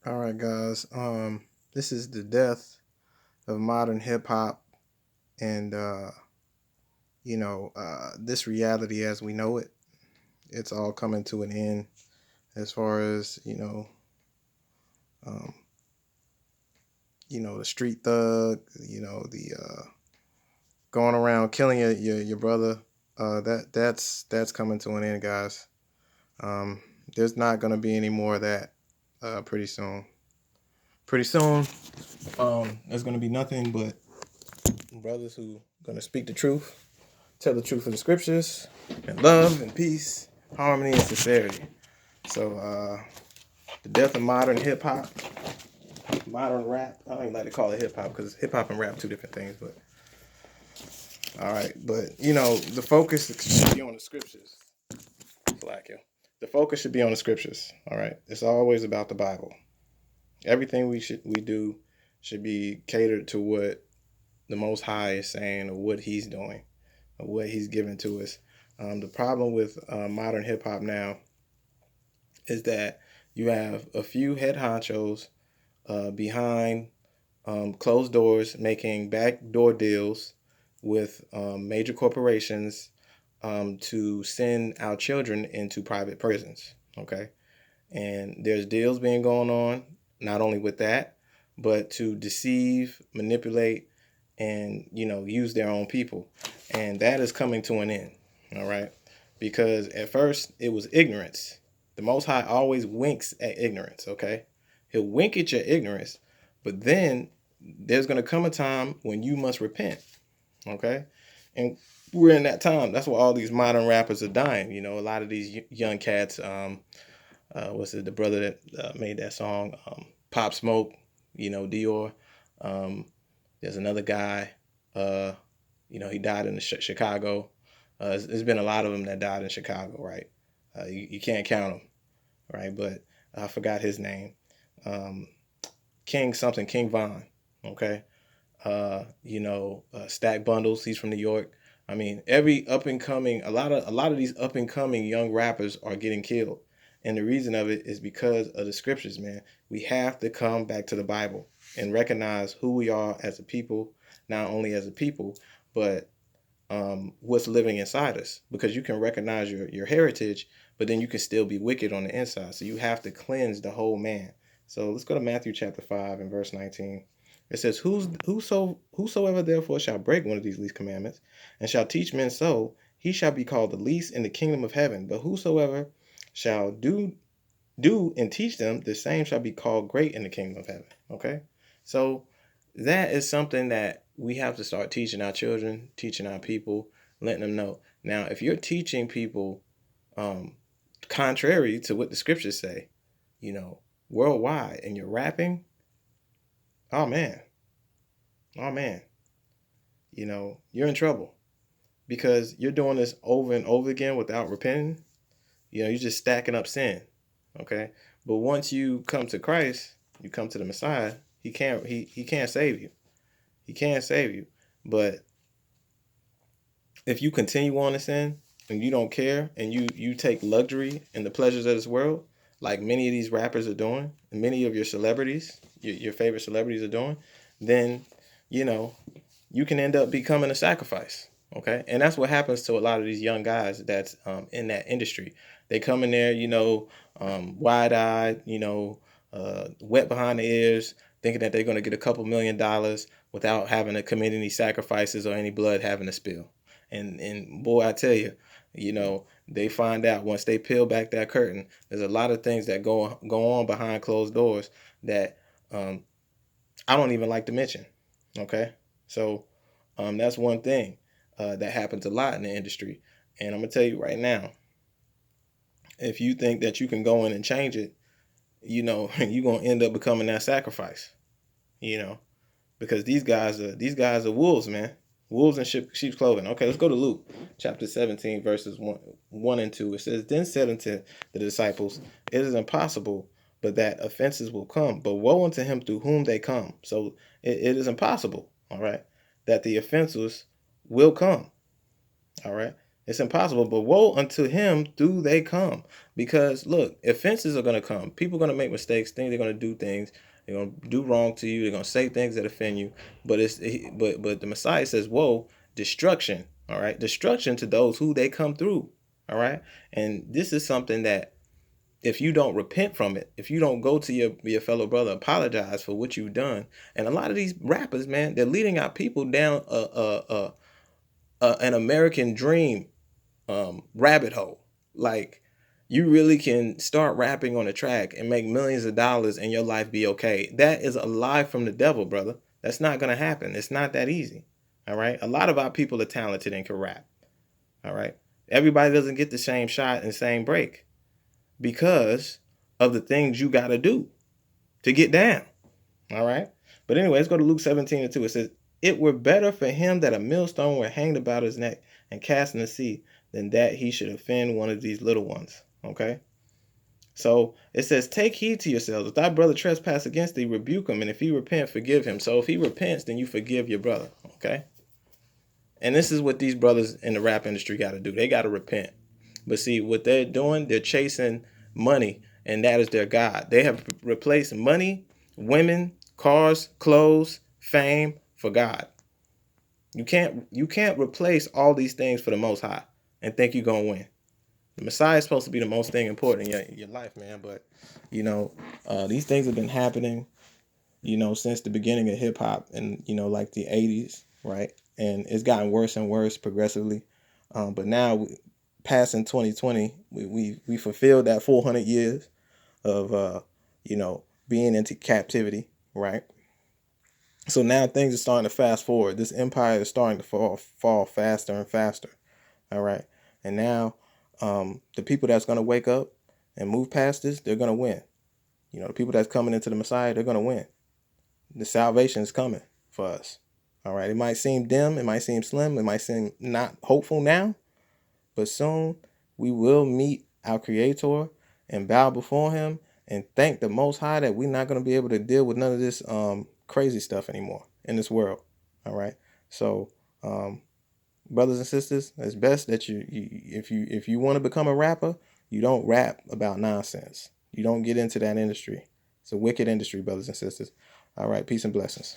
All right, guys. This is the death of modern hip hop, and this reality as we know it. It's all coming to an end. As far as um, the street thug, the going around killing your brother. That's coming to an end, guys. Um, there's not gonna be any more of that pretty soon. Pretty soon, there's gonna be nothing but brothers who gonna speak the truth, tell the truth of the scriptures, and love and peace, harmony and sincerity. So the death of modern hip hop, modern rap. I don't even like to call it hip hop because hip hop and rap two different things. But all right, but the focus should be on the scriptures. Black you. The focus should be on the scriptures. All right, it's always about the Bible. Everything we do should be catered to what the Most High is saying or what He's doing or what He's given to us. The problem with modern hip hop now is that you have a few head honchos behind closed doors making backdoor deals with major corporations to send our children into private prisons. Okay. And there's deals being going on, not only with that, but to deceive, manipulate, and use their own people. And that is coming to an end. All right. Because at first it was ignorance. The Most High always winks at ignorance. Okay. He'll wink at your ignorance, but then there's going to come a time when you must repent. Okay. And we're in that time. That's why all these modern rappers are dying. A lot of these young cats, what's it, the brother that made that song, Pop Smoke, Dior. There's another guy, he died in Chicago. There's been a lot of them that died in Chicago, right? You can't count them, right? But I forgot his name. King something, King Von, okay? Stack Bundles, he's from New York. I mean, every up and coming, a lot of these up and coming young rappers are getting killed. And the reason of it is because of the scriptures, man. We have to come back to the Bible and recognize who we are as a people, not only as a people, but what's living inside us. Because you can recognize your heritage, but then you can still be wicked on the inside. So you have to cleanse the whole man. So let's go to Matthew chapter 5 and verse 19. It says, Whosoever therefore shall break one of these least commandments, and shall teach men so, he shall be called the least in the kingdom of heaven. But whosoever shall do and teach them, the same shall be called great in the kingdom of heaven. Okay? So that is something that we have to start teaching our children, teaching our people, letting them know. Now, if you're teaching people contrary to what the scriptures say, worldwide, and you're rapping, oh man, oh man, you're in trouble because you're doing this over and over again without repenting. You're just stacking up sin. Okay. But once you come to Christ, you come to the Messiah, he can't save you. He can't save you. But if you continue on to sin and you don't care and you take luxury in the pleasures of this world, like many of these rappers are doing, and many of your celebrities, your favorite celebrities are doing, then you can end up becoming a sacrifice. Okay. And that's what happens to a lot of these young guys that's in that industry. They come in there, wide eyed, wet behind the ears, thinking that they're going to get a couple $1,000,000 without having to commit any sacrifices or any blood having to spill. And boy, I tell you, they find out once they peel back that curtain, there's a lot of things that go on behind closed doors that I don't even like to mention. Okay. So that's one thing that happens a lot in the industry. And I'm going to tell you right now, if you think that you can go in and change it, you're going to end up becoming that sacrifice, because these guys are wolves, man. Wolves in sheep's clothing. Okay, let's go to Luke chapter 17, verses 1 and 2. It says, Then said unto the disciples, It is impossible, but that offenses will come. But woe unto him through whom they come. So it is impossible, all right, that the offenses will come. All right. It's impossible. But woe unto him do they come. Because look, offenses are gonna come. People are gonna make mistakes, think they're gonna do things, they're gonna do wrong to you, they're gonna say things that offend you. But but the Messiah says, woe, destruction. All right, destruction to those who they come through. All right. And this is something that if you don't repent from it, if you don't go to your fellow brother, apologize for what you've done. And a lot of these rappers, man, they're leading our people down an American dream rabbit hole. Like, you really can start rapping on a track and make millions of dollars and your life be okay. That is a lie from the devil, brother. That's not gonna happen. It's not that easy. All right. A lot of our people are talented and can rap. All right. Everybody doesn't get the same shot and same break because of the things you got to do to get down. All right. But anyway, let's go to Luke 17:2. It says, it were better for him that a millstone were hanged about his neck and cast in the sea than that he should offend one of these little ones. Okay. So it says, take heed to yourselves. If thy brother trespass against thee, rebuke him. And if he repent, forgive him. So if he repents, then you forgive your brother. Okay. And this is what these brothers in the rap industry got to do. They got to repent. But see, what they're doing, they're chasing money, and that is their God. They have replaced money, women, cars, clothes, fame for God. You can't replace all these things for the Most High and think you're gonna win. The Messiah is supposed to be the most thing important in your life, man. But these things have been happening, since the beginning of hip hop and like the '80s, right? And it's gotten worse and worse progressively. But now, passing 2020, we fulfilled that 400 years of being into captivity, right? So now things are starting to fast forward. This empire is starting to fall faster and faster. All right. And now the people that's going to wake up and move past this, they're going to win. The people that's coming into the Messiah, they're going to win. The salvation is coming for us. All right. It might seem dim. It might seem slim. It might seem not hopeful now. But soon we will meet our Creator and bow before him and thank the Most High that we're not going to be able to deal with none of this crazy stuff anymore in this world. All right. So, brothers and sisters, it's best that if you want to become a rapper, you don't rap about nonsense. You don't get into that industry. It's a wicked industry, brothers and sisters. All right. Peace and blessings.